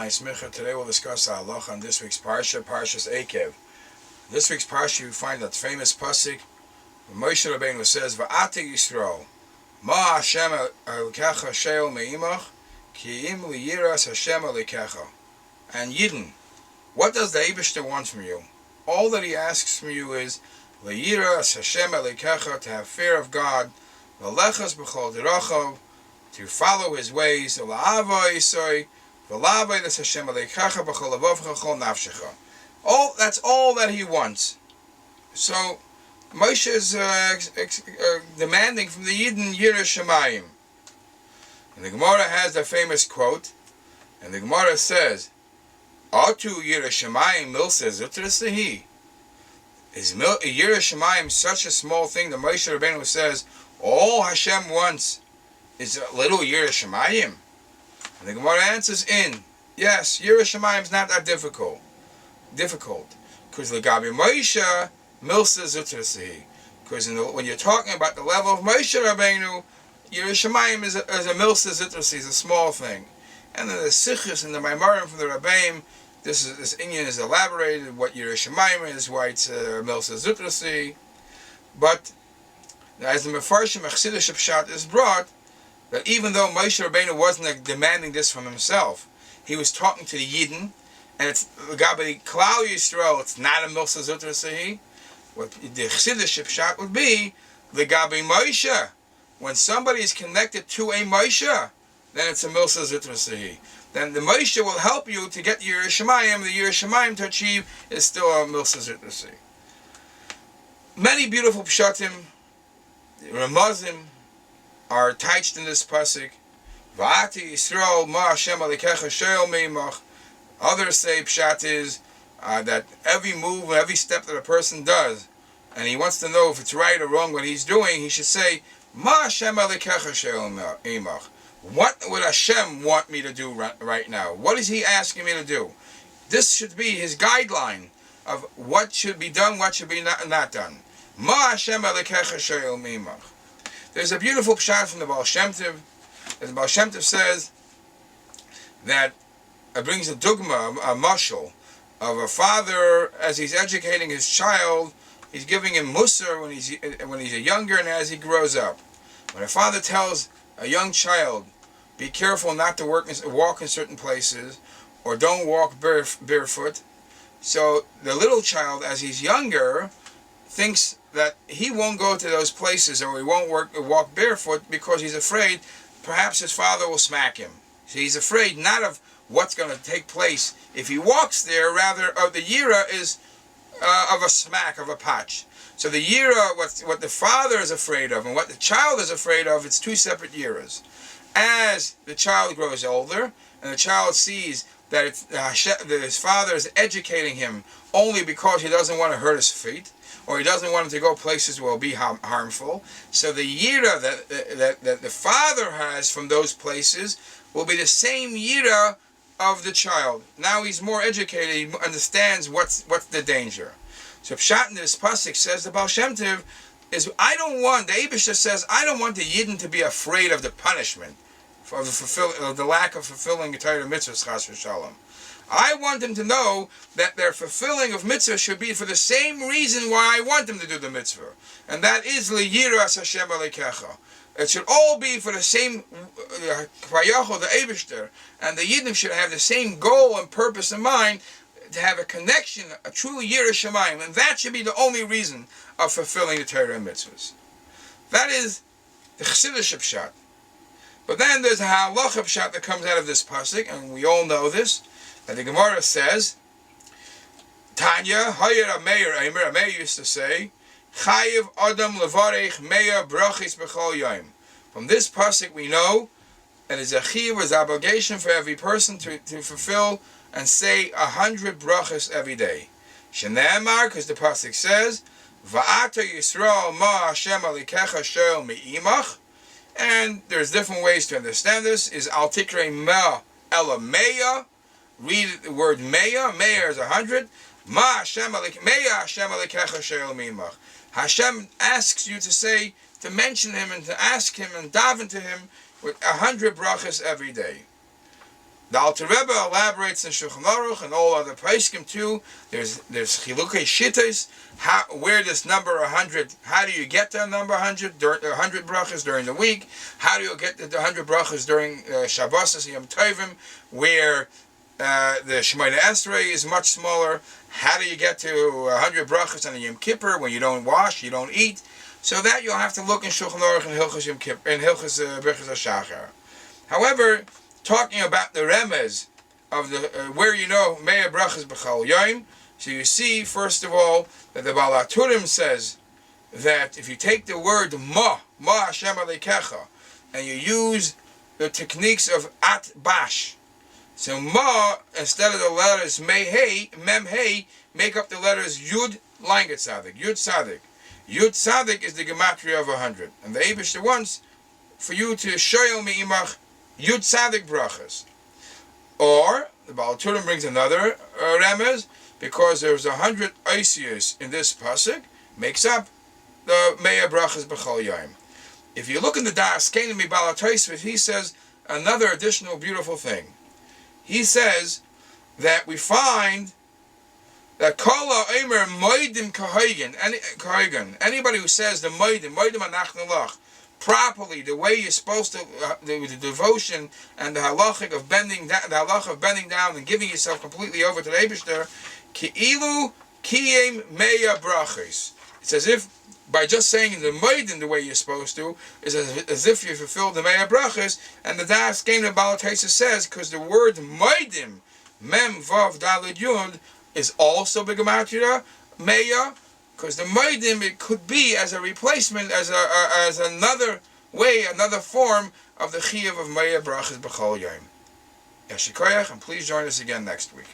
Smicha. Today we'll discuss the Halacha on this week's Parasha, Parshas Eikev. This week's Parasha you find that famous pasuk where Moshe Rabbeinu says, "Va'ate Yisrael, ma Hashem Elokecha she'el me'imach, ki im liyiras Hashem Elokecha." And Yidden, what does the Eibishter want from you? All that he asks from you is liyiras Hashem Elokecha, to have fear of God, v'lechas b'chol derachav, to follow his ways, that's all that he wants. So Moshe is demanding from the Yidden Yireh Shamayim. And the Gemara has the famous quote, and the Gemara says, "Atu Yireh Shamayim milsa zutrasehi." Is Yireh Shamayim such a small thing that Moshe Rabbeinu says all Hashem wants is a little Yireh Shamayim? And the Gemara answers yes, Yireh Shamayim is not that difficult. Because L'gabi Moshe, Milsa Zutrasehi. Because when you're talking about the level of Moshe Rabbeinu, Yireh Shamayim is a Milsa Zutrasehi, is a small thing. And then the Sichus and the Maimarim from the Rabbeim, this inyan is elaborated, what Yireh Shamayim is, why it's Milsa Zutrasehi. But as the Mefarshim Chasidish Pshat is brought, that even though Moshe Rabbeinu wasn't demanding this from himself, he was talking to the Yidden, and it's L'gabi Klal Yisrael, it's not a Milsa Zutrasehi. What the Chasidish Pshat would be L'gabi Moshe. When somebody is connected to a Moshe, then it's a Milsa Zutrasehi. Then the Moshe will help you to get Yireh Shamayim. The Yireh Shamayim to achieve is still a Milsa Zutrasehi. Many beautiful Pshatim, Ramazim, are touched in this pasuk. Va'ati Yisrael ma Hashem Elokecha she'el me'imach. Others say Pshat is that every move, every step that a person does, and he wants to know if it's right or wrong what he's doing, he should say ma Hashem Elokecha she'el me'imach. What would Hashem want me to do right now? What is he asking me to do? This should be his guideline of what should be done, what should be not done. Ma Hashem Elokecha she'el me'imach. There's a beautiful pshat from the Baal Shem Tov. The Baal Shem Tov says that it brings a dugma, a mashal, of a father as he's educating his child. He's giving him musar when he's a younger and as he grows up. When a father tells a young child, be careful not to walk in certain places, or don't walk barefoot. So the little child, as he's younger, thinks that he won't go to those places or he won't walk barefoot because he's afraid perhaps his father will smack him. So he's afraid not of what's going to take place if he walks there, rather of the yira is of a smack, of a patch. So the yira, what the father is afraid of and what the child is afraid of, it's two separate yiras. As the child grows older and the child sees that that his father is educating him only because he doesn't want to hurt his feet, or he doesn't want him to go places where it will be harmful. So the yira that the father has from those places will be the same yira of the child. Now he's more educated, he understands what's the danger. So Pshat in this pasuk says, the Baal Shem Tov is, the Eibishter says, I don't want the Yidden to be afraid of the punishment, of the lack of fulfilling the Torah mitzvahs, chas v'shalom. I want them to know that their fulfilling of mitzvah should be for the same reason why I want them to do the mitzvah. And that is liyiras Hashem Elokecha. It should all be for the same Vayachol, the Eibishter, and the Yidden should have the same goal and purpose in mind, to have a connection, a true Yireh Shamayim, and that should be the only reason of fulfilling the Torah and mitzvahs. That is the Chasidish Pshat. But then there's a Halacha Pshat that comes out of this pasuk, and we all know this. And the Gemara says, Tanya, Hayir Ameir used to say, Chayiv Adam Levarech Meya Brachis B'chol Yom. From this pasuk we know that it's a chiyuv, it's an obligation for every person to fulfill and say 100 brachas every day. Shene'emar, because the pasuk says, Va'ata Yisrael ma Hashem Elokecha she'el me'imach. And there's different ways to understand this. Is al tikrei ma ela meya. Read the word meya. Meya is 100. Ma Hashem Elokecha she'el me'imach. Hashem asks you to mention him and to ask him and daven to him with 100 brachas every day. The Alter Rebbe elaborates in Shulchan Aruch and all other poskim too. There's chilukei shittas, where this number 100, how do you get to number 100, 100 brachas during the week? How do you get to the 100 brachas during Shabbos and Yom Tovim, where the Shemoneh Esrei is much smaller? How do you get to 100 brachas on the Yom Kippur when you don't wash, you don't eat? So that you'll have to look in Shulchan Aruch and Hilchos Yom Kippur and Hilchos Birchas HaShachar. However, talking about the remez of the where you know Mea Brachas B'chol Yom, so you see first of all that the Baal HaTurim says that if you take the word Ma Hashem Aleikecha, and you use the techniques of At Bash, so Ma, instead of the letters Mem Hey, make up the letters Yud Langet Tzadik, Yud Tzadik. Yud Tzadik is the gematria of 100, and the Eibishter wants for you to shoyel me'imach Yud Tzadik brachas. Or the Baal HaTurim brings another remez, because there's 100 oisius in this pasuk, makes up the Mea Brachas B'chol Yom. If you look in the Das Kenemi Baal HaTosfos, he says another additional beautiful thing. He says that we find that Kol ha'omer moedim kahogen, anybody who says the moedim anachnu lach, properly, the way you're supposed to, the devotion and the halachic of bending down, the halacha of bending down and giving yourself completely over to the Eibishter, ki'ilu kiyem meya brachos. It's as if by just saying the moedim the way you're supposed to, is as if you fulfilled the meya brachos. And the Das Kenemi Baal HaTosfos says, because the word moedim, mem vav daled yud, is also b'gematria meya, because the moedim, it could be as a replacement, as another way, another form of the chiyuv of Mea Brachas B'chol Yom. Yashikoyach, and please join us again next week.